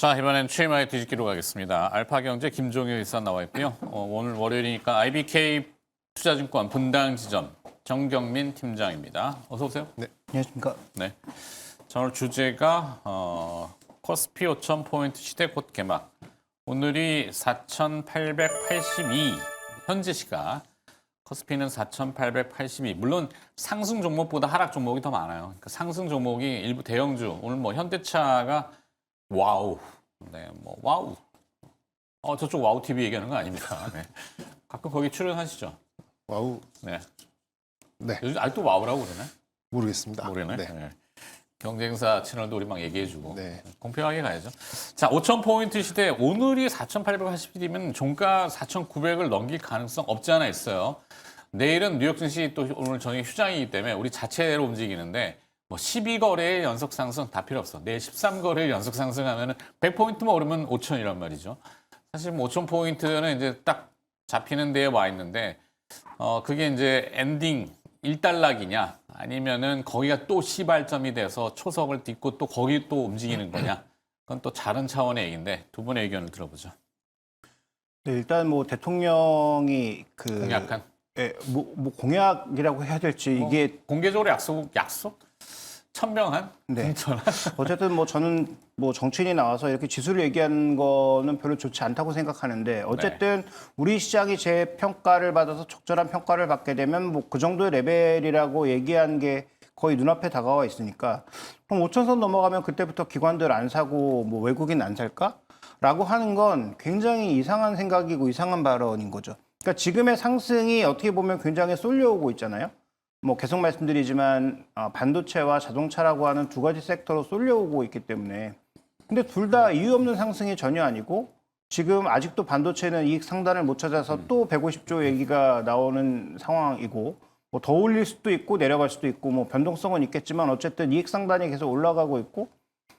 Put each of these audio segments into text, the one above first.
자, 이번엔 최마의 뒤집기로 가겠습니다. 알파경제 김종효 이사 나와 있고요. 오늘 월요일이니까 IBK 투자증권 분당 지점 정경민 팀장입니다. 어서 오세요. 네, 안녕하십니까. 네. 자, 오늘 주제가 코스피 5,000포인트 시대꽃 개막. 오늘이 4,882 현재 시각. 코스피는 4,882. 물론 상승 종목보다 하락 종목이 더 많아요. 그러니까 상승 종목이 일부 대형주. 오늘 뭐 현대차가 와우. 네, 뭐 와우. 저쪽 와우 TV 얘기하는 거 아닙니까? 네. 가끔 거기 출연하시죠? 와우. 네. 네, 요즘 아직도 와우라고 그러네? 모르겠습니다. 모르네. 네. 네. 경쟁사 채널도 우리 막 얘기해주고 네. 공평하게 가야죠. 자, 5,000포인트 시대 오늘이 4,880이면 종가 4,900을 넘길 가능성 없지 않아 있어요. 내일은 뉴욕 증시 또 오늘 저녁에 휴장이기 때문에 우리 자체로 움직이는데 뭐 12거래일 연속 상승 다 필요 없어. 내일 13거래일 연속 상승하면은 100포인트만 오르면 5,000이란 말이죠. 사실 뭐 5,000포인트는 이제 딱 잡히는 데에 와 있는데 그게 이제 엔딩 일단락이냐 아니면은 거기가 또 시발점이 돼서 초석을 딛고 또 거기 또 움직이는 거냐 그건 또 다른 차원의 얘기인데 두 분의 의견을 들어보죠. 네, 일단 뭐 대통령이 공약한 뭐 공약이라고 해야 될지 뭐 이게 공개적으로 약속 천명한 네. 공천한 어쨌든 뭐 저는 뭐 정치인이 나와서 이렇게 지수를 얘기하는 거는 별로 좋지 않다고 생각하는데 어쨌든 우리 시장이 재평가를 받아서 적절한 평가를 받게 되면 뭐 그 정도의 레벨이라고 얘기한 게 거의 눈앞에 다가와 있으니까 그럼 5천선 넘어가면 그때부터 기관들 안 사고 뭐 외국인 안 살까? 라고 하는 건 굉장히 이상한 생각이고 이상한 발언인 거죠. 그러니까 지금의 상승이 어떻게 보면 굉장히 쏠려오고 있잖아요. 뭐 계속 말씀드리지만 반도체와 자동차라고 하는 두 가지 섹터로 쏠려오고 있기 때문에 근데 둘 다 이유 없는 상승이 전혀 아니고 지금 아직도 반도체는 이익 상단을 못 찾아서 또 150조 얘기가 나오는 상황이고 뭐 더 올릴 수도 있고 내려갈 수도 있고 뭐 변동성은 있겠지만 어쨌든 이익 상단이 계속 올라가고 있고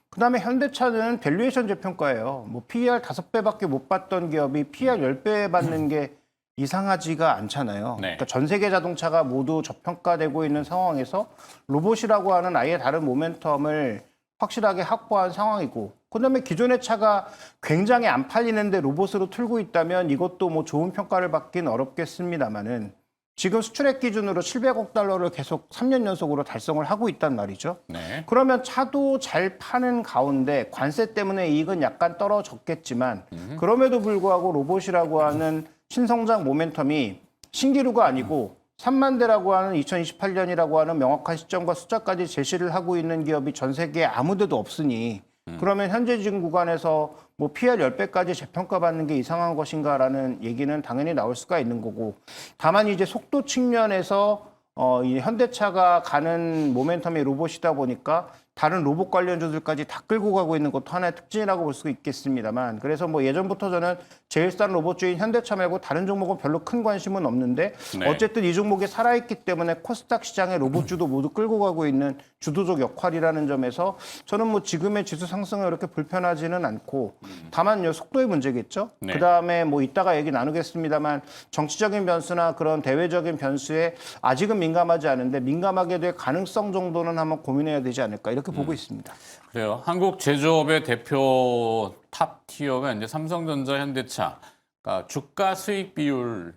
그다음에 현대차는 밸류에이션 재평가예요. 뭐 PER 5배밖에 못 받던 기업이 PER 10배 받는 게 이상하지가 않잖아요. 네. 그러니까 전 세계 자동차가 모두 저평가되고 있는 상황에서 로봇이라고 하는 아예 다른 모멘텀을 확실하게 확보한 상황이고 그다음에 기존의 차가 굉장히 안 팔리는데 로봇으로 틀고 있다면 이것도 뭐 좋은 평가를 받긴 어렵겠습니다만은 지금 수출액 기준으로 700억 달러를 계속 3년 연속으로 달성을 하고 있단 말이죠. 네. 그러면 차도 잘 파는 가운데 관세 때문에 이익은 약간 떨어졌겠지만 그럼에도 불구하고 로봇이라고 하는 신성장 모멘텀이 신기루가 아니고 3만 대라고 하는 2028년이라고 하는 명확한 시점과 숫자까지 제시를 하고 있는 기업이 전 세계에 아무 데도 없으니 그러면 현재 지금 구간에서 뭐 PR 10배까지 재평가받는 게 이상한 것인가라는 얘기는 당연히 나올 수가 있는 거고 다만 이제 속도 측면에서 이 현대차가 가는 모멘텀이 로봇이다 보니까 다른 로봇 관련주들까지 다 끌고 가고 있는 것도 하나의 특징이라고 볼 수 있겠습니다만 그래서 뭐 예전부터 저는 제일 싼 로봇주인 현대차 말고 다른 종목은 별로 큰 관심은 없는데 네. 어쨌든 이 종목이 살아있기 때문에 코스닥 시장의 로봇주도 모두 끌고 가고 있는 주도적 역할이라는 점에서 저는 뭐 지금의 지수 상승은 그렇게 불편하지는 않고 다만 속도의 문제겠죠. 네. 그다음에 뭐 이따가 얘기 나누겠습니다만 정치적인 변수나 그런 대외적인 변수에 아직은 민감하지 않은데 민감하게 될 가능성 정도는 한번 고민해야 되지 않을까 이렇게 보고 있습니다. 그래요. 한국 제조업의 대표 탑 티어가 이제 삼성전자, 현대차. 그러니까 주가 수익 비율로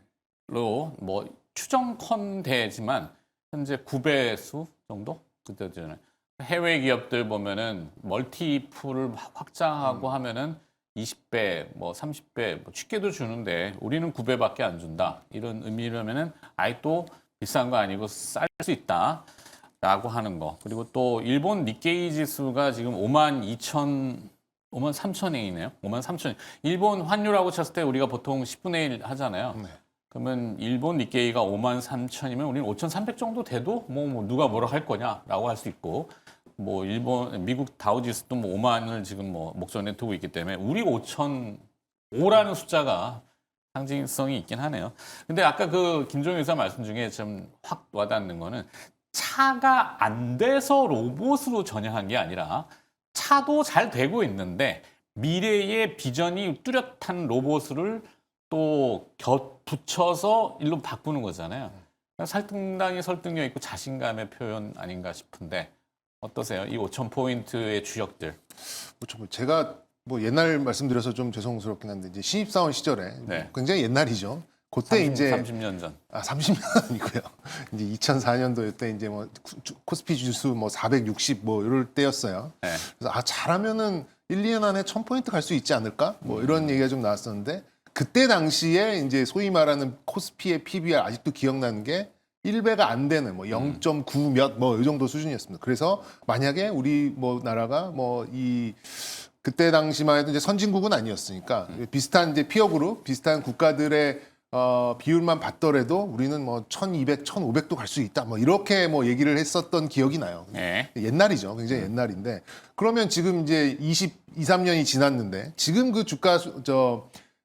뭐 추정컨대지만 현재 9배수 정도? 그때잖아요. 해외 기업들 보면은 멀티풀을 확장하고 하면은 20배, 뭐 30배, 뭐 쉽게도 주는데 우리는 9배밖에 안 준다. 이런 의미라면은 아예 또 비싼 거 아니고 쌀 수 있다. 라고 하는 거. 그리고 또 일본 니케이 지수가 지금 53,000엔이네요. 53,000엔. 일본 환율하고 쳤을 때 우리가 보통 10분의 1 하잖아요. 네. 그러면 일본 니케이가 53,000이면 우리는 5,300 정도 돼도 뭐 누가 뭐라 할 거냐라고 할 수 있고 뭐 미국 다우 지수도 뭐 5만을 지금 뭐 목전에 두고 있기 때문에 우리 5,005라는 숫자가 상징성이 있긴 하네요. 근데 아까 그 김종윤 의사 말씀 중에 좀 확 와닿는 거는 차가 안 돼서 로봇으로 전향한 게 아니라 차도 잘 되고 있는데 미래의 비전이 뚜렷한 로봇을 또 붙여서 일로 바꾸는 거잖아요. 상당히 설득력 있고 자신감의 표현 아닌가 싶은데 어떠세요? 이 5,000포인트의 주역들. 제가 뭐 옛날 말씀드려서 좀 죄송스럽긴 한데 이제 신입사원 시절에 네. 굉장히 옛날이죠. 그때 이제 30년 전. 30년 아니고요. 이제 2004년도 때 이제 뭐 코스피 지수 뭐 460 뭐 이럴 때였어요. 네. 그래서 잘하면은 1, 2년 안에 1000포인트 갈 수 있지 않을까? 뭐 이런 얘기가 좀 나왔었는데 그때 당시에 이제 소위 말하는 코스피의 PBR 아직도 기억나는 게 1배가 안 되는 뭐 0.9 몇 뭐 이 정도 수준이었습니다. 그래서 만약에 우리 뭐 나라가 뭐 이 그때 당시만 해도 이제 선진국은 아니었으니까 비슷한 이제 피어 그룹 비슷한 국가들의 비율만 봤더라도 우리는 뭐 1200, 1500도 갈 수 있다. 뭐 이렇게 뭐 얘기를 했었던 기억이 나요. 네. 옛날이죠. 굉장히 옛날인데 그러면 지금 이제 23년이 지났는데 지금 그 주가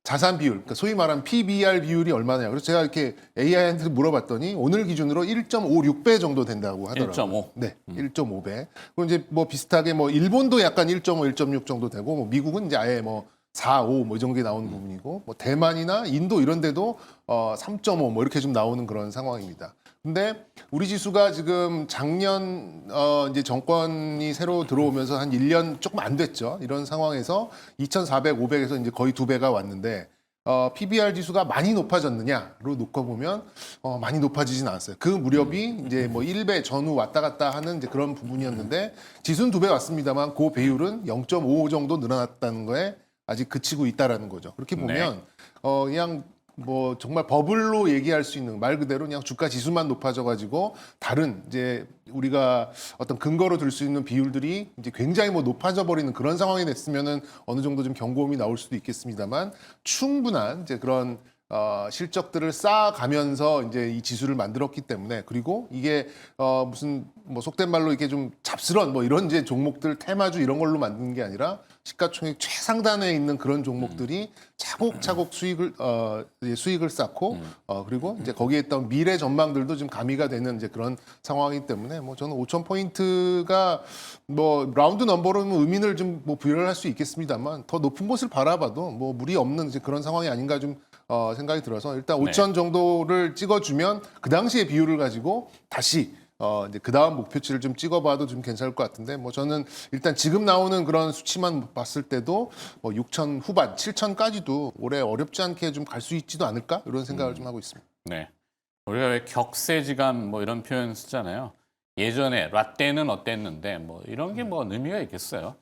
자산 비율, 그러니까 소위 말하는 PBR 비율이 얼마냐. 그래서 제가 이렇게 AI한테 물어봤더니 오늘 기준으로 1.56배 정도 된다고 하더라고요. 1.5. 네, 1.5배. 그럼 이제 뭐 비슷하게 뭐 일본도 약간 1.5, 1.6 정도 되고 뭐 미국은 이제 아예 뭐 4, 5 뭐 이 정도에 나오는 부분이고 뭐 대만이나 인도 이런 데도 3.5 뭐 이렇게 좀 나오는 그런 상황입니다. 근데 우리 지수가 지금 작년 이제 정권이 새로 들어오면서 한 1년 조금 안 됐죠. 이런 상황에서 2,400, 500에서 이제 거의 2배가 왔는데 PBR 지수가 많이 높아졌느냐로 놓고 보면 많이 높아지진 않았어요. 그 무렵이 이제 뭐 1배 전후 왔다 갔다 하는 이제 그런 부분이었는데 지수는 2배 왔습니다만 그 배율은 0.5 정도 늘어났다는 거에 아직 그치고 있다라는 거죠. 그렇게 보면 그냥 뭐 정말 버블로 얘기할 수 있는 말 그대로 그냥 주가 지수만 높아져 가지고 다른 이제 우리가 어떤 근거로 들 수 있는 비율들이 이제 굉장히 뭐 높아져 버리는 그런 상황이 됐으면은 어느 정도 좀 경고음이 나올 수도 있겠습니다만 충분한 이제 그런 실적들을 쌓아가면서 이제 이 지수를 만들었기 때문에 그리고 이게 무슨 뭐 속된 말로 이렇게 좀 잡스런 뭐 이런 이제 종목들 테마주 이런 걸로 만드는 게 아니라 시가총액 최상단에 있는 그런 종목들이 차곡차곡 수익을 쌓고 그리고 이제 거기에 있던 미래 전망들도 좀 가미가 되는 이제 그런 상황이기 때문에 뭐 저는 5,000포인트가 뭐 라운드 넘버로 의미를 좀 뭐 부여를 할 수 있겠습니다만 더 높은 곳을 바라봐도 뭐 무리 없는 이제 그런 상황이 아닌가 좀 생각이 들어서 일단 5,000 정도를 찍어주면 그 당시의 비율을 가지고 다시 이제 그 다음 목표치를 좀 찍어봐도 좀 괜찮을 것 같은데 뭐 저는 일단 지금 나오는 그런 수치만 봤을 때도 뭐 6,000 후반, 7,000까지도 올해 어렵지 않게 좀 갈 수 있지도 않을까 이런 생각을 좀 하고 있습니다. 네. 우리가 왜 격세지감 뭐 이런 표현 쓰잖아요. 예전에 라떼는 어땠는데 뭐 이런 게 뭐 의미가 있겠어요.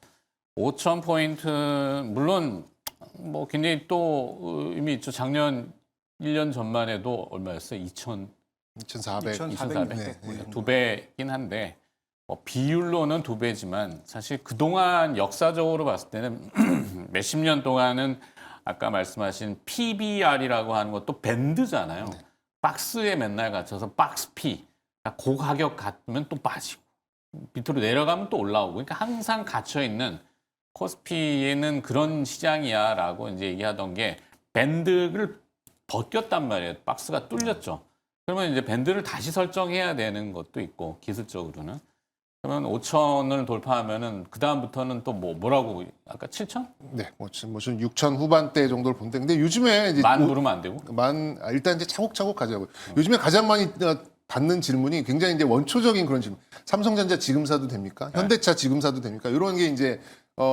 5,000포인트 물론 뭐 굉장히 또 의미 있죠. 작년 1년 전만 해도 얼마였어요? 2,400. 2,400. 네, 네. 두 배긴 한데 뭐 비율로는 두 배지만 사실 그동안 역사적으로 봤을 때는 몇십 년 동안은 아까 말씀하신 PBR이라고 하는 것도 밴드잖아요. 박스에 맨날 갇혀서 박스 P. 그러니까 고가격 같으면 또 빠지고 밑으로 내려가면 또 올라오고 그러니까 항상 갇혀 있는 코스피에는 그런 시장이야라고 이제 얘기하던 게 밴드를 벗겼단 말이에요. 박스가 뚫렸죠. 그러면 이제 밴드를 다시 설정해야 되는 것도 있고 기술적으로는 그러면 5,000을 돌파하면은 그 다음부터는 또 뭐라고 아까 7,000? 네, 뭐 지금 6,000 후반대 정도를 본데 근데 요즘에 이제 만 부르면 안 되고 일단 이제 차곡차곡 가자고요. 요즘에 가장 많이 받는 질문이 굉장히 이제 원초적인 그런 질문. 삼성전자 지금 사도 됩니까? 현대차 지금 사도 됩니까? 이런 게 이제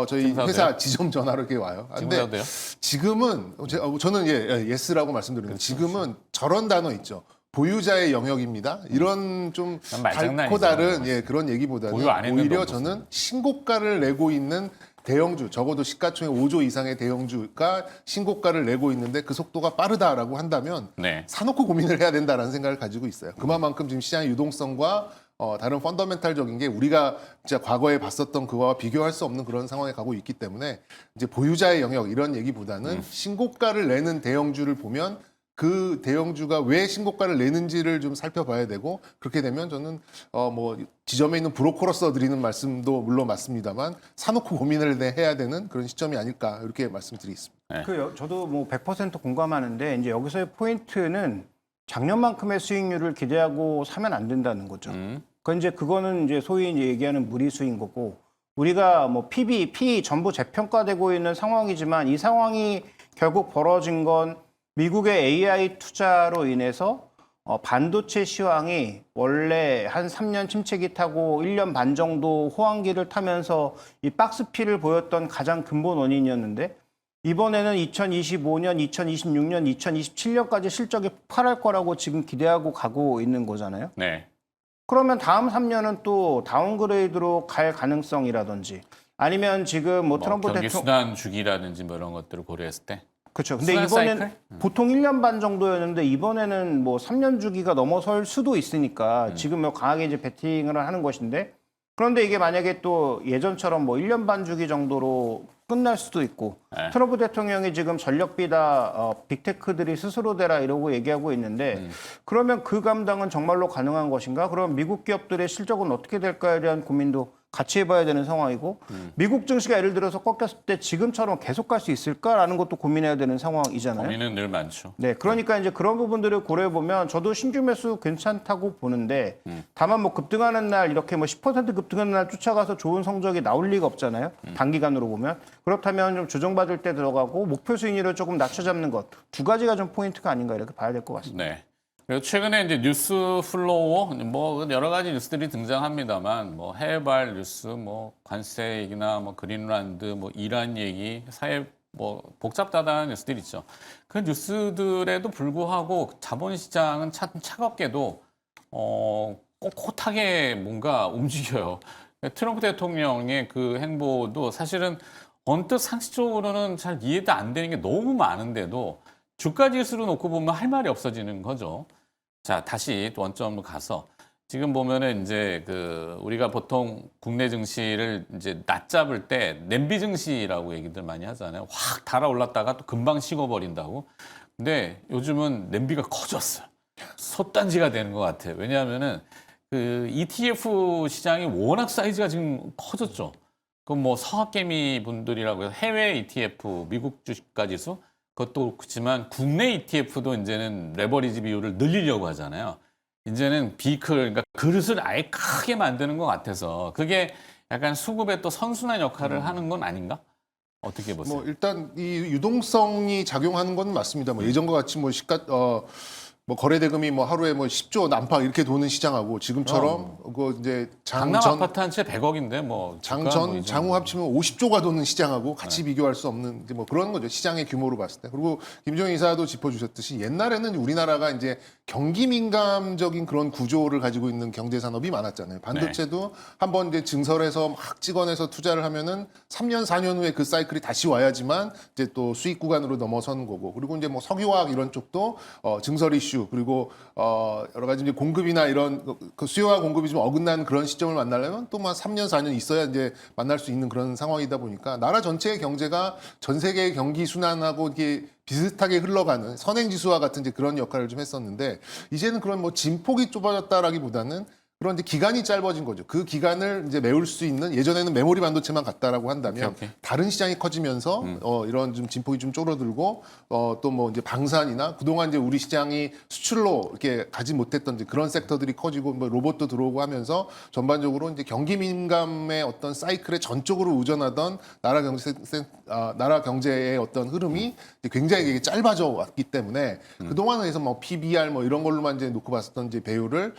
저희 지금 사도 회사 돼요? 지점 전화로 이렇게 와요. 지금 근데 사도 돼요? 지금은 저는 예스라고 말씀드리는데 지금은 저런 단어 있죠. 보유자의 영역입니다. 이런 좀 말장난이죠. 달고 다른 그런 얘기보다는 보유 안 했는데 오히려 무슨. 저는 신고가를 내고 있는 대형주, 적어도 시가총액 5조 이상의 대형주가 신고가를 내고 있는데 그 속도가 빠르다라고 한다면 네. 사놓고 고민을 해야 된다라는 생각을 가지고 있어요. 그만큼 지금 시장의 유동성과 다른 펀더멘탈적인 게 우리가 진짜 과거에 봤었던 그거와 비교할 수 없는 그런 상황에 가고 있기 때문에 이제 보유자의 영역 이런 얘기보다는 신고가를 내는 대형주를 보면 그 대형주가 왜 신고가를 내는지를 좀 살펴봐야 되고 그렇게 되면 저는 뭐 지점에 있는 브로커로서 드리는 말씀도 물론 맞습니다만 사놓고 고민을 해야 되는 그런 시점이 아닐까 이렇게 말씀드리겠습니다. 저도 뭐 100% 공감하는데 이제 여기서의 포인트는 작년만큼의 수익률을 기대하고 사면 안 된다는 거죠. 그거는 이제 소위 이제 얘기하는 무리수인 거고 우리가 뭐 P 전부 재평가되고 있는 상황이지만 이 상황이 결국 벌어진 건 미국의 AI 투자로 인해서 반도체 시황이 원래 한 3년 침체기 타고 1년 반 정도 호황기를 타면서 이 박스피를 보였던 가장 근본 원인이었는데 이번에는 2025년, 2026년, 2027년까지 실적이 폭발할 거라고 지금 기대하고 가고 있는 거잖아요. 네. 그러면 다음 3년은 또 다운그레이드로 갈 가능성이라든지 아니면 지금 뭐 트럼프 경기 대통령 순환 주기라든지 뭐 이런 것들을 고려했을 때. 그렇죠. 근데 순환 이번엔 사이클? 보통 1년 반 정도였는데 이번에는 뭐 3년 주기가 넘어설 수도 있으니까 지금 뭐 강하게 이제 베팅을 하는 것인데 그런데 이게 만약에 또 예전처럼 뭐 1년 반 주기 정도로 끝날 수도 있고 네. 트럼프 대통령이 지금 전력비다 빅테크들이 스스로 대라 이러고 얘기하고 있는데 그러면 그 감당은 정말로 가능한 것인가? 그럼 미국 기업들의 실적은 어떻게 될까에 대한 고민도 같이 해봐야 되는 상황이고 미국 증시가 예를 들어서 꺾였을 때 지금처럼 계속 갈 수 있을까라는 것도 고민해야 되는 상황이잖아요. 고민은 늘 많죠. 네, 그러니까 이제 그런 부분들을 고려해 보면 저도 신규 매수 괜찮다고 보는데 다만 뭐 급등하는 날 이렇게 뭐 10% 급등하는 날 쫓아가서 좋은 성적이 나올 리가 없잖아요. 단기간으로 보면 그렇다면 좀 조정받을 때 들어가고 목표 수익률을 조금 낮춰잡는 것 두 가지가 좀 포인트가 아닌가 이렇게 봐야 될 것 같습니다. 네. 그리고 최근에 이제 뉴스 플로우 뭐 여러 가지 뉴스들이 등장합니다만 뭐 해외발 뉴스, 뭐 관세 얘기나 뭐 그린란드, 뭐 이란 얘기, 사회 뭐 복잡다단한 뉴스들이 있죠. 그 뉴스들에도 불구하고 자본시장은 차갑게도 꼿꼿하게 뭔가 움직여요. 트럼프 대통령의 그 행보도 사실은 언뜻 상식적으로는 잘 이해도 안 되는 게 너무 많은데도 주가 지수로 놓고 보면 할 말이 없어지는 거죠. 자, 다시 또 원점으로 가서 지금 보면은 이제 그 우리가 보통 국내 증시를 이제 낮잡을 때 냄비 증시라고 얘기들 많이 하잖아요. 확 달아올랐다가 또 금방 식어버린다고. 근데 요즘은 냄비가 커졌어요. 솥단지가 되는 것 같아요. 왜냐하면은 그 ETF 시장이 워낙 사이즈가 지금 커졌죠. 그럼 뭐 서학개미 분들이라고 해서 해외 ETF, 미국 주식가 지수 그것도 그렇지만 국내 ETF도 이제는 레버리지 비율을 늘리려고 하잖아요. 이제는 그러니까 그릇을 아예 크게 만드는 것 같아서 그게 약간 수급에 또 선순환 역할을 하는 건 아닌가? 어떻게 보세요? 뭐 일단 이 유동성이 작용하는 건 맞습니다. 뭐 예전과 같이 뭐 뭐 거래 대금이 뭐 하루에 뭐 10조 난파 이렇게 도는 시장하고 지금처럼 그 이제 강남 아파트 한 채 100억인데 뭐 장전 장후 합치면 50조가 도는 시장하고 같이 비교할 수 없는 이제 뭐 그런 거죠. 시장의 규모로 봤을 때. 그리고 김종인 이사도 짚어주셨듯이 옛날에는 우리나라가 이제 경기 민감적인 그런 구조를 가지고 있는 경제 산업이 많았잖아요. 반도체도 한번 이제 증설해서 막 찍어내서 투자를 하면은 3년 4년 후에 그 사이클이 다시 와야지만 이제 또 수익 구간으로 넘어서는 거고. 그리고 이제 뭐 석유화학 이런 쪽도 증설 이슈 그리고 여러 가지 이제 공급이나 이런 그 수요와 공급이 좀 어긋나는 그런 시점을 만나려면 또 막 3년 4년 있어야 이제 만날 수 있는 그런 상황이다 보니까 나라 전체의 경제가 전 세계의 경기 순환하고 이게 비슷하게 흘러가는 선행지수와 같은 이제 그런 역할을 좀 했었는데 이제는 그런 뭐 진폭이 좁아졌다라기보다는 그런 이제 기간이 짧아진 거죠. 그 기간을 이제 메울 수 있는 예전에는 메모리 반도체만 갔다라고 한다면 오케이. 다른 시장이 커지면서 이런 좀 진폭이 좀 줄어들고 또 뭐 이제 방산이나 그동안 이제 우리 시장이 수출로 이렇게 가지 못했던 이제 그런 섹터들이 커지고 뭐 로봇도 들어오고 하면서 전반적으로 이제 경기 민감의 어떤 사이클에 전적으로 의존하던 나라 경제의 어떤 흐름이 이제 굉장히 이게 짧아져 왔기 때문에 그동안에서 뭐 PBR 뭐 이런 걸로만 이제 놓고 봤었던 이제 배율을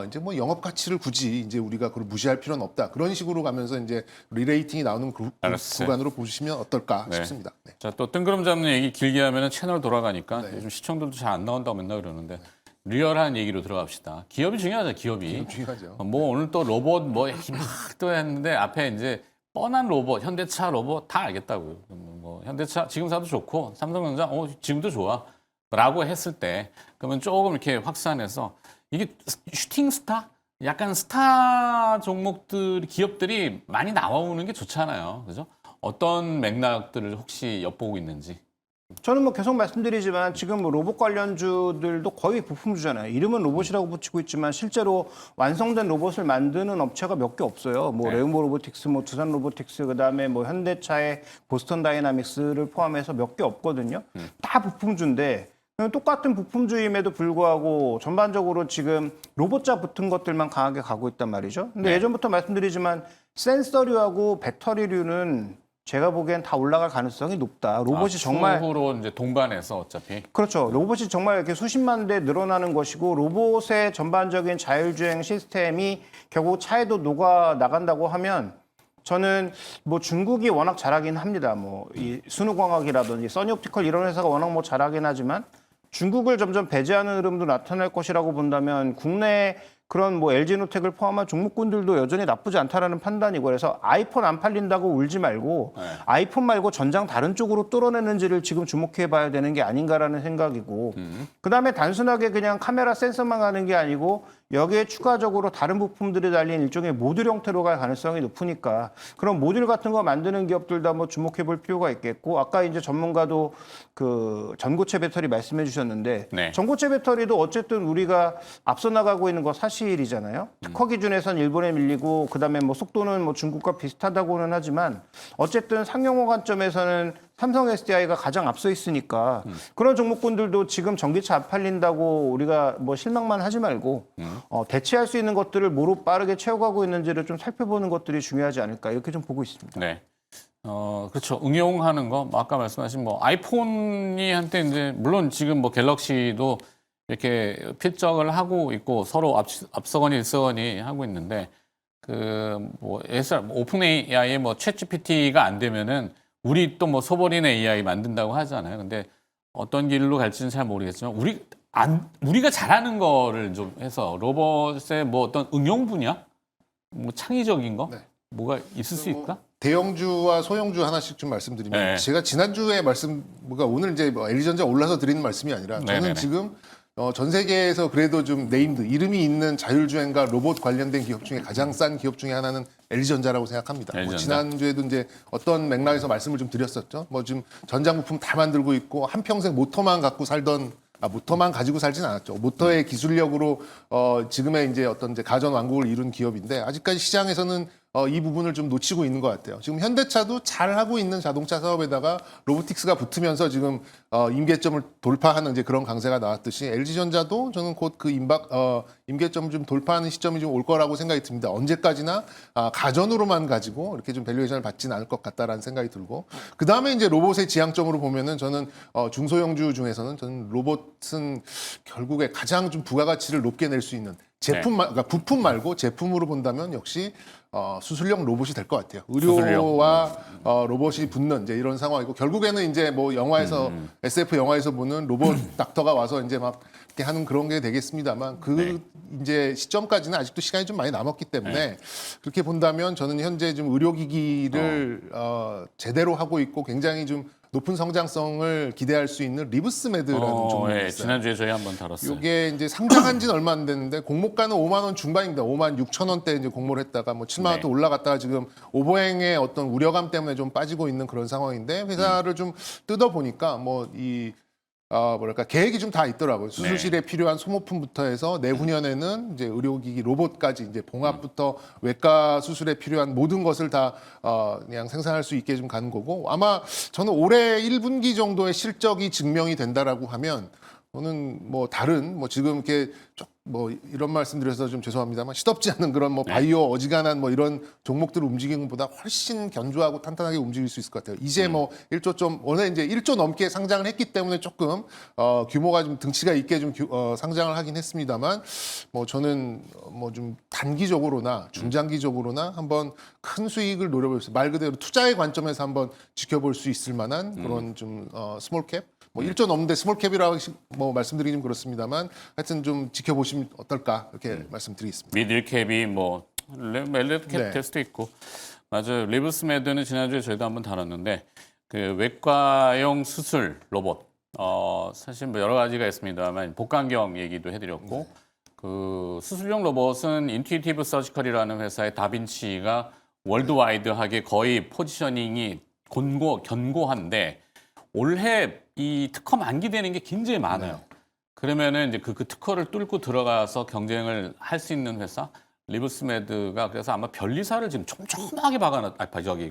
이제 뭐 영업 가치를 굳이 이제 우리가 그걸 무시할 필요는 없다. 그런 식으로 가면서 이제 리레이팅이 나오는 알았어요. 구간으로 보시면 어떨까 네. 싶습니다. 네. 자, 또 뜬구름 잡는 얘기 길게 하면은 채널 돌아가니까 요즘 시청들도 잘 안 나온다고 맨날 그러는데 리얼한 얘기로 들어갑시다. 기업이 중요하죠, 기업이. 중요하죠. 뭐 오늘 또 로봇 뭐 얘기 막 또 했는데 앞에 이제 뻔한 로봇, 현대차 로봇 다 알겠다고요. 뭐 현대차 지금 사도 좋고 삼성전자 지금도 좋아. 라고 했을 때 그러면 조금 이렇게 확산해서 이게 슈팅 스타? 약간 스타 종목들, 기업들이 많이 나와오는 게 좋잖아요. 그죠? 어떤 맥락들을 혹시 엿보고 있는지. 저는 뭐 계속 말씀드리지만 지금 뭐 로봇 관련주들도 거의 부품주잖아요. 이름은 로봇이라고 붙이고 있지만 실제로 완성된 로봇을 만드는 업체가 몇 개 없어요. 뭐 네. 레인보 로보틱스, 뭐 두산 로보틱스, 그다음에 뭐 현대차의 보스턴 다이나믹스를 포함해서 몇 개 없거든요. 다 부품주인데 똑같은 부품주임에도 불구하고 전반적으로 지금 로봇자 붙은 것들만 강하게 가고 있단 말이죠. 근데 네. 예전부터 말씀드리지만 센서류하고 배터리류는 제가 보기엔 다 올라갈 가능성이 높다. 로봇이 정말 추후로 이제 동반해서 어차피 그렇죠. 로봇이 정말 이렇게 수십만 대 늘어나는 것이고 로봇의 전반적인 자율주행 시스템이 결국 차에도 녹아 나간다고 하면 저는 뭐 중국이 워낙 잘하긴 합니다. 뭐 이 순우광학이라든지 써니옵티컬 이런 회사가 워낙 뭐 잘하긴 하지만 중국을 점점 배제하는 흐름도 나타날 것이라고 본다면 국내 그런 뭐 LG노텍을 포함한 종목군들도 여전히 나쁘지 않다라는 판단이고 그래서 아이폰 안 팔린다고 울지 말고 아이폰 말고 전장 다른 쪽으로 뚫어내는지를 지금 주목해 봐야 되는 게 아닌가라는 생각이고 그다음에 단순하게 그냥 카메라 센서만 가는 게 아니고 여기에 추가적으로 다른 부품들이 달린 일종의 모듈 형태로 갈 가능성이 높으니까 그런 모듈 같은 거 만드는 기업들도 한번 주목해 볼 필요가 있겠고 아까 이제 전문가도 그 전고체 배터리 말씀해 주셨는데 네. 전고체 배터리도 어쨌든 우리가 앞서 나가고 있는 거 사실이잖아요. 특허 기준에선 일본에 밀리고 그다음에 뭐 속도는 뭐 중국과 비슷하다고는 하지만 어쨌든 상용화 관점에서는 삼성 SDI가 가장 앞서 있으니까 그런 종목군들도 지금 전기차 안 팔린다고 우리가 뭐 실망만 하지 말고 대체할 수 있는 것들을 뭐로 빠르게 채워가고 있는지를 좀 살펴보는 것들이 중요하지 않을까 이렇게 좀 보고 있습니다. 네. 그렇죠. 응용하는 거, 뭐 아까 말씀하신 뭐 아이폰이 한때 이제 물론 지금 뭐 갤럭시도 이렇게 필적을 하고 있고 서로 앞서거니 일서거니 하고 있는데 그 뭐 오픈 AI의 뭐 챗GPT가 안 되면은 우리 또 뭐 소버린 AI 만든다고 하잖아요. 근데 어떤 길로 갈지는 잘 모르겠지만 우리가 잘하는 거를 좀 해서 로봇의 뭐 어떤 응용 분야, 뭐 창의적인 거, 네. 뭐가 있을 수 있다? 대형주와 소형주 하나씩 좀 말씀드리면 네. 제가 지난주에 뭐가 오늘 이제 뭐 LG전자 올라서 드리는 말씀이 아니라 저는 네네네. 지금 전 세계에서 그래도 좀 네임드 이름이 있는 자율주행과 로봇 관련된 기업 중에 가장 싼 기업 중에 하나는 LG전자라고 생각합니다. 뭐 LG전자. 지난주에도 이제 어떤 맥락에서 말씀을 좀 드렸었죠. 뭐 지금 전장 부품 다 만들고 있고 한평생 모터만 갖고 살던 모터만 가지고 살진 않았죠. 모터의 기술력으로 지금의 이제 어떤 이제 가전 왕국을 이룬 기업인데 아직까지 시장에서는 이 부분을 좀 놓치고 있는 것 같아요. 지금 현대차도 잘 하고 있는 자동차 사업에다가 로보틱스가 붙으면서 지금 임계점을 돌파하는 이제 그런 강세가 나왔듯이 LG전자도 저는 곧 그 임계점을 좀 돌파하는 시점이 좀 올 거라고 생각이 듭니다. 언제까지나 가전으로만 가지고 이렇게 좀 밸류에이션을 받지는 않을 것 같다라는 생각이 들고 그 다음에 이제 로봇의 지향점으로 보면은 저는 중소형주 중에서는 저는 로봇은 결국에 가장 좀 부가가치를 높게 낼 수 있는 그러니까 부품 말고 제품으로 본다면 역시 수술용 로봇이 될 것 같아요. 의료와 로봇이 붙는 이제 이런 상황이고 결국에는 이제 뭐 영화에서 SF 영화에서 보는 로봇 닥터가 와서 이제 막 이렇게 하는 그런 게 되겠습니다만 그 이제 시점까지는 아직도 시간이 좀 많이 남았기 때문에 그렇게 본다면 저는 현재 좀 의료기기를 제대로 하고 있고 굉장히 좀 높은 성장성을 기대할 수 있는 리브스메드라는 종목이 있어요. 지난주에 저희 한번 다뤘어요. 이게 이제 상장한 지는 얼마 안 됐는데 공모가는 5만 원 중반입니다. 5만 6천 원대 이제 공모를 했다가 뭐 7만 원대 올라갔다가 지금 오버행의 어떤 우려감 때문에 좀 빠지고 있는 그런 상황인데 회사를 좀 뜯어 보니까 뭐 이 뭐랄까 계획이 좀 다 있더라고요. 수술실에 필요한 소모품부터 해서 내후년에는 이제 의료기기 로봇까지 이제 봉합부터 외과 수술에 필요한 모든 것을 다 그냥 생산할 수 있게 좀 가는 거고 아마 저는 올해 1분기 정도의 실적이 증명이 된다라고 하면 저는 뭐 다른 뭐 지금 이렇게 뭐 이런 말씀드려서 좀 죄송합니다만 시덥지 않은 그런 뭐 바이오 어지간한 뭐 이런 종목들을 움직이는 것보다 훨씬 견조하고 탄탄하게 움직일 수 있을 것 같아요. 이제 뭐 1조 좀 원래 이제 1조 넘게 상장을 했기 때문에 조금 규모가 좀 등치가 있게 좀 상장을 하긴 했습니다만 뭐 저는 뭐 좀 단기적으로나 중장기적으로나 한번 큰 수익을 노려볼 수 말 그대로 투자의 관점에서 한번 지켜볼 수 있을 만한 그런 좀 스몰캡 뭐 1조 넘는데 스몰캡이라고 뭐 말씀드리기 좀 그렇습니다만 하여튼 좀 지켜보시면 어떨까 이렇게 말씀드리겠습니다. 미들캡이 뭐 멜레캡 네. 될 수도 있고 맞아요. 리브스메드는 지난주에 저희도 한번 다뤘는데 그 외과용 수술 로봇 사실 뭐 여러 가지가 있습니다만 복강경 얘기도 해드렸고 그 수술용 로봇은 인투이티브 서지컬이라는 회사의 다빈치가 월드와이드하게 거의 포지셔닝이 견고한데 올해 이 특허 만기되는 게 굉장히 많아요. 그러면은 이제 그 특허를 뚫고 들어가서 경쟁을 할 수 있는 회사 리브스메드가 그래서 아마 변리사를 지금 촘촘하게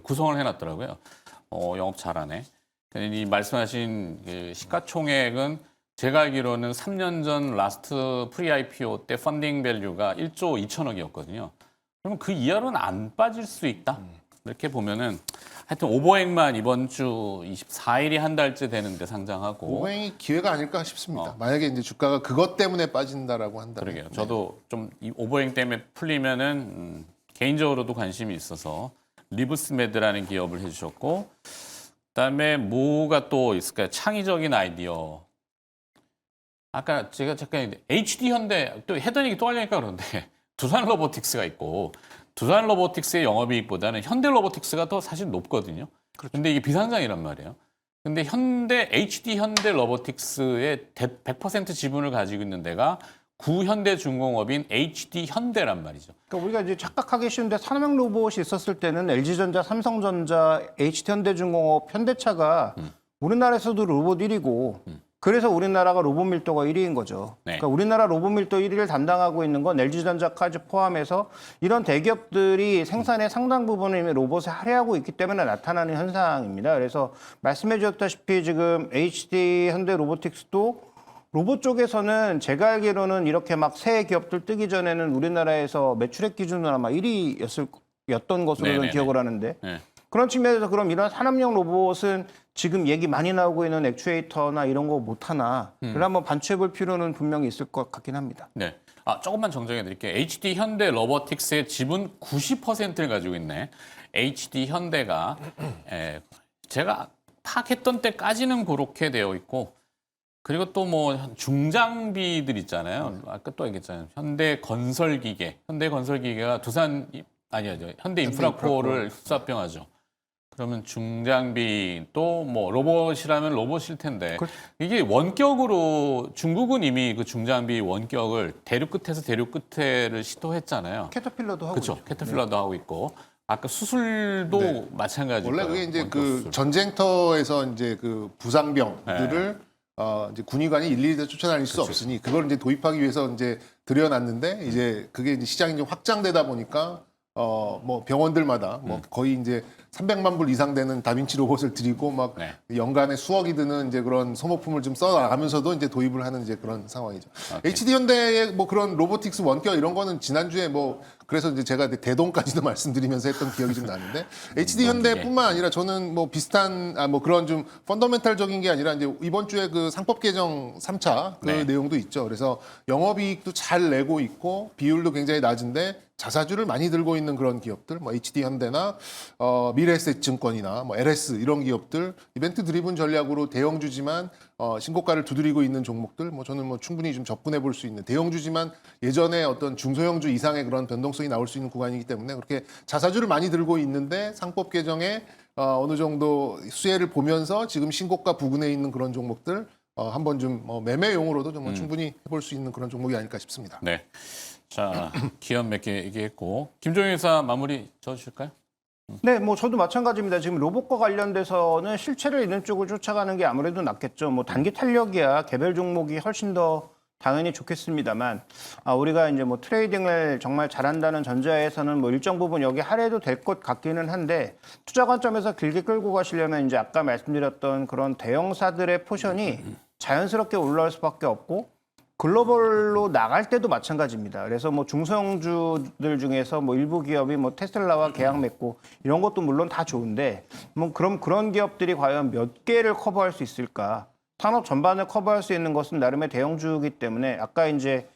구성을 해놨더라고요. 영업 잘하네. 이 말씀하신 그 시가총액은 제가 알기로는 3년 전 라스트 프리 IPO 때 펀딩 밸류가 1조 2천억이었거든요. 그러면 그 이하로는 안 빠질 수 있다. 이렇게 보면은 하여튼 오버행만 이번 주 24일이 한 달째 되는데 상장하고 오버행이 기회가 아닐까 싶습니다. 만약에 이제 주가가 그것 때문에 빠진다라고 한다면. 그러게요. 저도 좀 이 오버행 때문에 풀리면은 개인적으로도 관심이 있어서 리브스메드라는 기업을 해주셨고 그다음에 뭐가 또 있을까요? 창의적인 아이디어. 아까 제가 잠깐 HD 현대 또 해던 얘기 또 하려니까 그런데 두산 로보틱스가 있고 두산 로보틱스의 영업이익보다는 현대 로보틱스가 더 사실 높거든요. 근데 이게 비상장이란 말이에요. 근데 HD 현대 로보틱스의 100% 지분을 가지고 있는 데가 구현대중공업인 HD 현대란 말이죠. 그러니까 우리가 이제 착각하기 쉬운데 산업용 로봇이 있었을 때는 LG전자, 삼성전자, HT현대중공업, 현대차가 우리나라에서도 로봇 1위고 그래서 우리나라가 로봇 밀도가 1위인 거죠. 네. 그러니까 우리나라 로봇 밀도 1위를 담당하고 있는 건 LG전자까지 포함해서 이런 대기업들이 생산의 상당 부분을 이미 로봇에 할애하고 있기 때문에 나타나는 현상입니다. 그래서 말씀해 주셨다시피 지금 HD 현대 로보틱스도 로봇 쪽에서는 제가 알기로는 이렇게 막 새 기업들 뜨기 전에는 우리나라에서 매출액 기준으로 아마 1위였던 것으로는 네네네. 기억을 하는데 네. 그런 측면에서 그럼 이런 산업용 로봇은 지금 얘기 많이 나오고 있는 액추에이터나 이런 거 못하나 그걸 한번 반추해 볼 필요는 분명히 있을 것 같긴 합니다. 네. 조금만 정정해 드릴게요. HD 현대 로보틱스의 지분 90%를 가지고 있네. HD 현대가 제가 파악했던 때까지는 그렇게 되어 있고 그리고 또 뭐 중장비들 있잖아요. 아까 또 얘기했잖아요. 현대건설기계가 두산 아니죠. 현대인프라코를 흡사병하죠. 그러면 중장비 또 뭐 로봇이라면 로봇일 텐데 이게 원격으로 중국은 이미 그 중장비 원격을 대륙 끝에서 대륙 끝에를 시도했잖아요. 캐터필러도 하고 그렇죠. 있죠. 캐터필러도 하고 있고 아까 수술도 마찬가지고 원래 그게 이제 그 전쟁터에서 이제 그 부상병들을 이제 군의관이 일일이 쫓아다닐 수 없으니 그걸 이제 도입하기 위해서 이제 들여놨는데 이제 그게 이제 시장이 좀 확장되다 보니까 뭐 병원들마다 뭐 거의 이제 300만 불 이상 되는 다빈치 로봇을 들이고 막 네. 연간에 수억이 드는 이제 그런 소모품을 좀 써나가면서도 이제 도입을 하는 이제 그런 상황이죠. 오케이. HD 현대의 뭐 그런 로보틱스 원격 이런 거는 지난주에 뭐 그래서 이제 제가 대동까지도 말씀드리면서 했던 기억이 좀 나는데 HD 현대뿐만 아니라 저는 뭐 비슷한 뭐 그런 좀 펀더멘탈적인 게 아니라 이제 이번 주에 그 상법 개정 3차 그 네. 내용도 있죠. 그래서 영업이익도 잘 내고 있고 비율도 굉장히 낮은데 자사주를 많이 들고 있는 그런 기업들, 뭐 HD 현대나 미래에셋증권이나 뭐 LS 이런 기업들 이벤트 드리븐 전략으로 대형주지만 신고가를 두드리고 있는 종목들, 뭐 저는 뭐 충분히 좀 접근해 볼 수 있는 대형주지만 예전에 어떤 중소형주 이상의 그런 변동성이 나올 수 있는 구간이기 때문에 그렇게 자사주를 많이 들고 있는데 상법 개정에 어느 정도 수혜를 보면서 지금 신고가 부근에 있는 그런 종목들 한번 좀 매매용으로도 좀 충분히 해볼 수 있는 그런 종목이 아닐까 싶습니다. 네. 자, 기업 몇 개 얘기했고 김종인 회사 마무리 져주실까요? 네, 뭐 저도 마찬가지입니다. 지금 로봇과 관련돼서는 실체를 있는 쪽을 쫓아가는 게 아무래도 낫겠죠. 뭐 단기 탄력이야 개별 종목이 훨씬 더 당연히 좋겠습니다만 우리가 이제 뭐 트레이딩을 정말 잘한다는 전제하에서는 뭐 일정 부분 여기 할애도 될 것 같기는 한데 투자 관점에서 길게 끌고 가시려면 이제 아까 말씀드렸던 그런 대형사들의 포션이 자연스럽게 올라올 수밖에 없고 글로벌로 나갈 때도 마찬가지입니다. 그래서 뭐 중소형주들 중에서 뭐 일부 기업이 뭐 테슬라와 계약 맺고 이런 것도 물론 다 좋은데 뭐 그럼 그런 기업들이 과연 몇 개를 커버할 수 있을까? 산업 전반을 커버할 수 있는 것은 나름의 대형주이기 때문에 아까 이제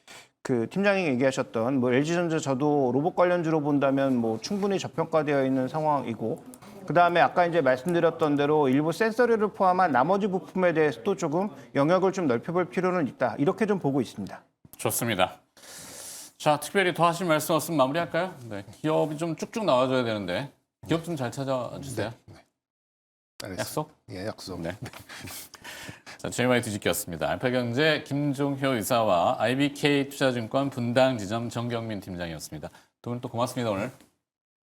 그 팀장이 얘기하셨던 뭐 LG전자 저도 로봇 관련주로 본다면 뭐 충분히 저평가되어 있는 상황이고 그다음에 아까 이제 말씀드렸던 대로 일부 센서리를 포함한 나머지 부품에 대해서도 조금 영역을 좀 넓혀볼 필요는 있다. 이렇게 좀 보고 있습니다. 좋습니다. 자, 특별히 더 하실 말씀 없으면 마무리할까요? 네. 기업이 좀 쭉쭉 나와줘야 되는데 기업 좀 잘 찾아주세요. 알겠습니다. 약속? 예, 약속. 네. 자, JY 뒤집기였습니다. 알파경제 김종효 이사와 IBK 투자증권 분당 지점 정경민 팀장이었습니다. 두 분 또 고맙습니다 오늘.